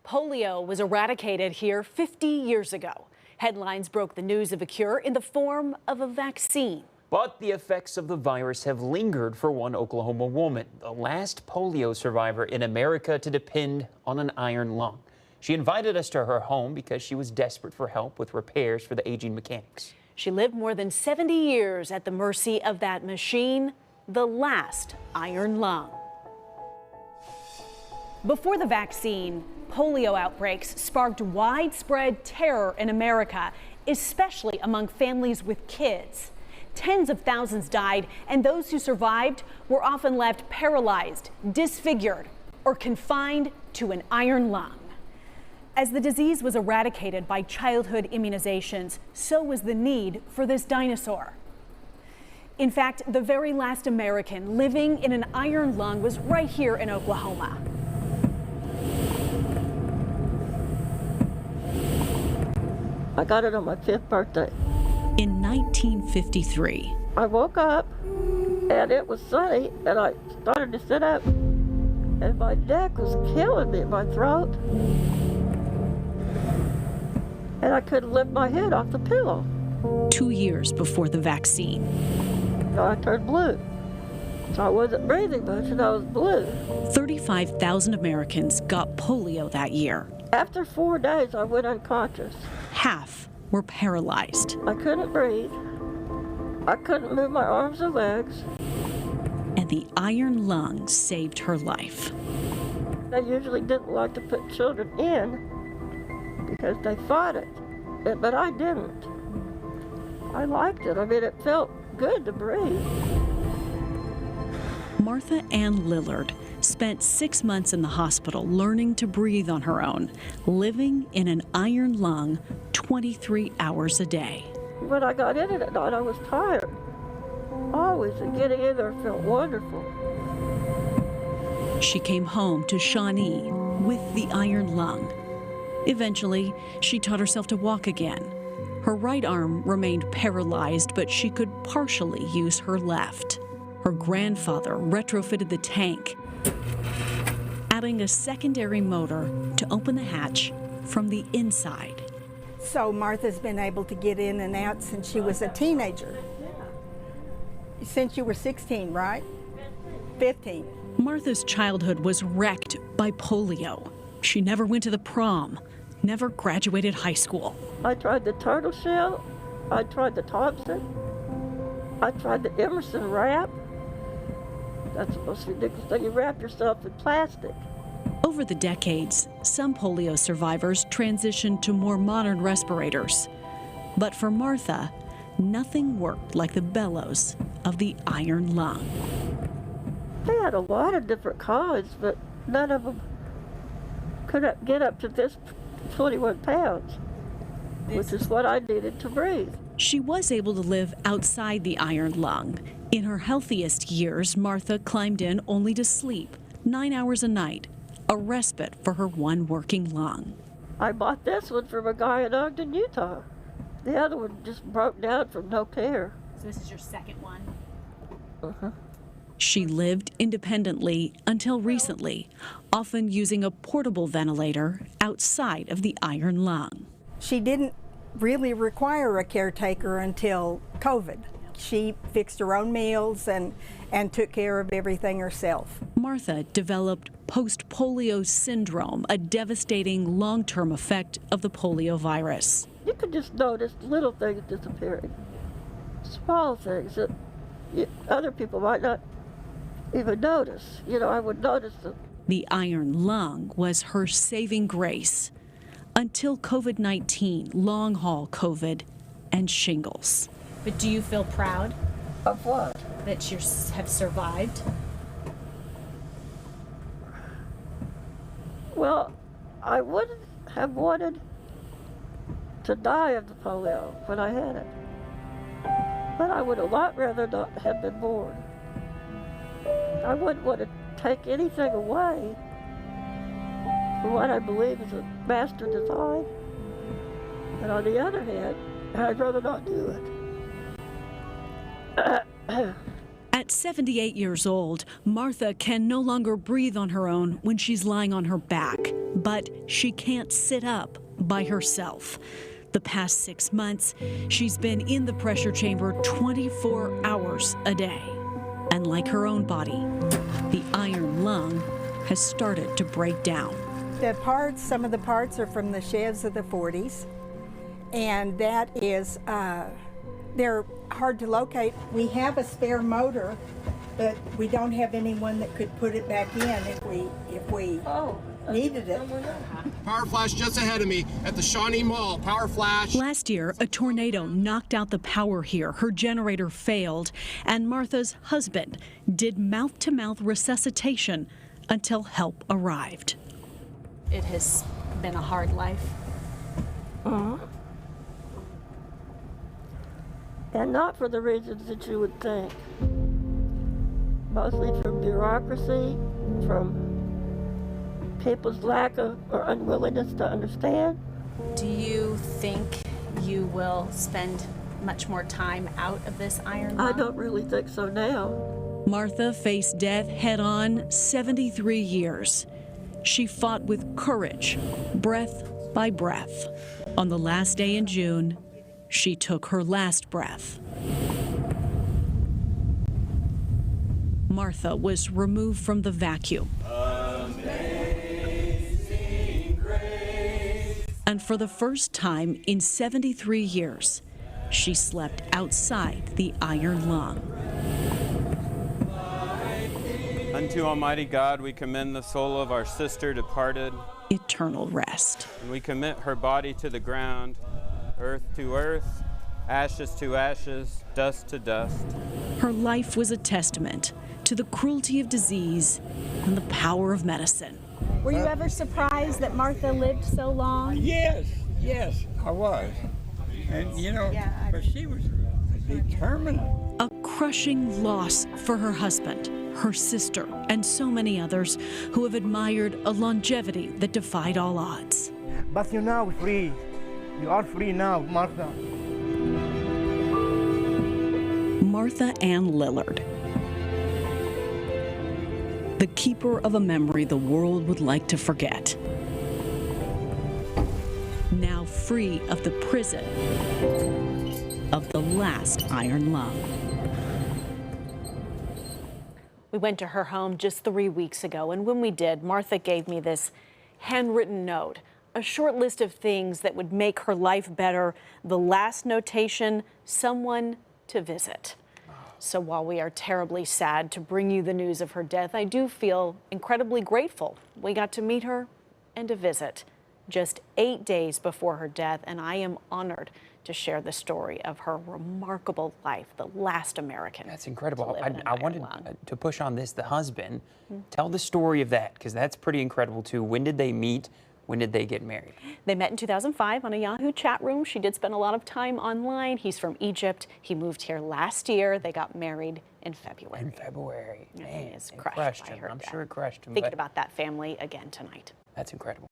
Polio was eradicated here 50 years ago. Headlines broke the news of a cure in the form of a vaccine. But the effects of the virus have lingered for one Oklahoma woman, the last polio survivor in America to depend on an iron lung. She invited us to her home because she was desperate for help with repairs for the aging mechanics. She lived more than 70 years at the mercy of that machine, the last iron lung. Before the vaccine, polio outbreaks sparked widespread terror in America, especially among families with kids. Tens of thousands died, and those who survived were often left paralyzed, disfigured, or confined to an iron lung. As the disease was eradicated by childhood immunizations, so was the need for this dinosaur. In fact, the very last American living in an iron lung was right here in Oklahoma. I got it on my 5th birthday. In 1953. I woke up and it was sunny and I started to sit up and my neck was killing me, my throat. And I couldn't lift my head off the pillow. 2 years before the vaccine. I turned blue. So I wasn't breathing much and I was blue. 35,000 Americans got polio that year. After 4 days, I went unconscious. Half were paralyzed. I couldn't breathe. I couldn't move my arms or legs. And the iron lung saved her life. They usually didn't like to put children in because they fought it, but I didn't. I liked it. I mean, it felt good to breathe. Martha Ann Lillard spent 6 months in the hospital learning to breathe on her own, living in an iron lung 23 hours a day. When I got in it at night, I was tired. Always, and getting in there felt wonderful. She came home to Shawnee with the iron lung. Eventually, she taught herself to walk again. Her right arm remained paralyzed, but she could partially use her left. Her grandfather retrofitted the tank, adding a secondary motor to open the hatch from the inside. So Martha's been able to get in and out since she was a teenager. Since you were 16, right? 15. Martha's childhood was wrecked by polio. She never went to the prom, never graduated high school. I tried the turtle shell, I tried the Thompson, I tried the Emerson wrap. That's the most ridiculous thing. You wrap yourself in plastic. Over the decades, some polio survivors transitioned to more modern respirators. But for Martha, nothing worked like the bellows of the iron lung. They had a lot of different kinds, but none of them could get up to this 21 pounds, which is what I needed to breathe. She was able to live outside the iron lung. In her healthiest years, Martha climbed in only to sleep 9 hours a night, a respite for her one working lung. I bought this one from a guy in Ogden, Utah. The other one just broke down from no care. So this is your second one? Uh-huh. She lived independently until recently, often using a portable ventilator outside of the iron lung. She didn't really require a caretaker until COVID. She fixed her own meals and took care of everything herself. Martha developed post-polio syndrome, a devastating long-term effect of the polio virus. You could just notice little things disappearing, small things that other people might not even notice. You know, I would notice them. The iron lung was her saving grace until COVID-19, long-haul COVID, and shingles. But do you feel proud Of what? that you have survived? Well, I wouldn't have wanted to die of the polio when I had it. But I would a lot rather not have been born. I wouldn't want to take anything away from what I believe is a master design. And on the other hand, I'd rather not do it. At 78 years old, Martha can no longer breathe on her own when she's lying on her back. But she can't sit up by herself. The past 6 months, she's been in the pressure chamber 24 hours a day. And like her own body, the iron lung has started to break down. Some of the parts are from the Chevs of the 40s, and that is, they're hard to locate. We have a spare motor, but we don't have anyone that could put it back in if we needed it. Power flash just ahead of me at the Shawnee Mall. Power flash. Last year, a tornado knocked out the power here. Her generator failed, and Martha's husband did mouth-to-mouth resuscitation until help arrived. It has been a hard life. And not for the reasons that you would think. Mostly from bureaucracy, from people's lack of or unwillingness to understand. Do you think you will spend much more time out of this iron lung? I don't really think so now. Martha faced death head-on 73 years. She fought with courage, breath by breath. On the last day in June, she took her last breath. Martha was removed from the vacuum. And for the first time in 73 years, she slept outside the iron lung. Unto Almighty God we commend the soul of our sister departed. Eternal rest. And we commit her body to the ground, earth to earth, ashes to ashes, dust to dust. Her life was a testament to the cruelty of disease and the power of medicine. Were you ever surprised that Martha lived so long? Yes, I was. And you know, but she was determined. A crushing loss for her husband, her sister, and so many others who have admired a longevity that defied all odds. But you're now free. You are free now, Martha. Martha Ann Lillard, the keeper of a memory the world would like to forget. Now free of the prison of the last iron lung. We went to her home just 3 weeks ago, and when we did, Martha gave me this handwritten note, a short list of things that would make her life better. The last notation, someone to visit. So while we are terribly sad to bring you the news of her death, I do feel incredibly grateful we got to meet her and to visit just 8 days before her death, and I am honored to share the story of her remarkable life, the last American. That's incredible. to live in an I iron wanted lung. to push on this, the husband. Tell the story of that, because that's pretty incredible too. When did they meet? When did they get married? They met in 2005 on a Yahoo chat room. She did spend a lot of time online. He's from Egypt. He moved here last year. They got married in February. In February. And Man, he is it crushed crushed by him. her I'm death. sure it crushed him. Thinking but about that family again tonight. that's incredible.